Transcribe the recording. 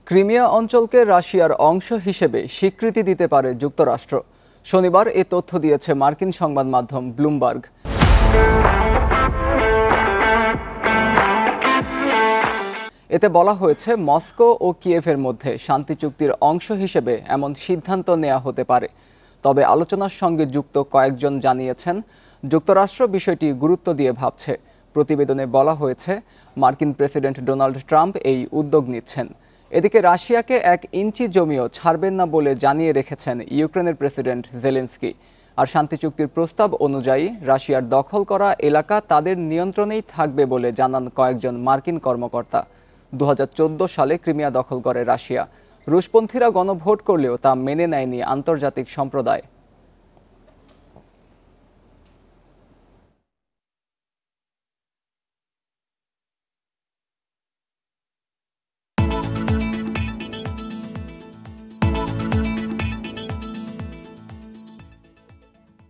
Crimea অঞ্চলকে রাশিয়ার অংশ হিসেবে স্বীকৃতি দিতে পারে যুক্তরাষ্ট্র। শনিবার এ তথ্য দিয়েছে মার্কিন সংবাদ মাধ্যম ব্লুমবার্গ। এতে বলা হয়েছে, মস্কো ও কিয়েভের মধ্যে শান্তি চুক্তির অংশ হিসেবে এমন সিদ্ধান্ত নেওয়া হতে পারে। তবে আলোচনার সঙ্গে যুক্ত কয়েকজন জানিয়েছেন, যুক্তরাষ্ট্র বিষয়টি গুরুত্ব দিয়ে ভাবছে। প্রতিবেদনে বলা হয়েছে, মার্কিন প্রেসিডেন্ট ডোনাল্ড ট্রাম্প এই উদ্যোগ নিচ্ছেন। এদিকে রাশিয়াকে 1 ইঞ্চি জমিও ছাড়বেন না বলে জানিয়ে রেখেছেন ইউক্রেনের প্রেসিডেন্ট জেলেনস্কি। আর শান্তি চুক্তির প্রস্তাব অনুযায়ী রাশিয়ার দখল করা এলাকা তাদের নিয়ন্ত্রণেই থাকবে বলে জানান কয়েকজন মার্কিন কর্মকর্তা। 2014 সালে ক্রিমিয়া দখল করে রাশিয়া। রুশপন্থীরা গণভোট করলেও তা মেনে নেয়নি আন্তর্জাতিক সম্প্রদায়।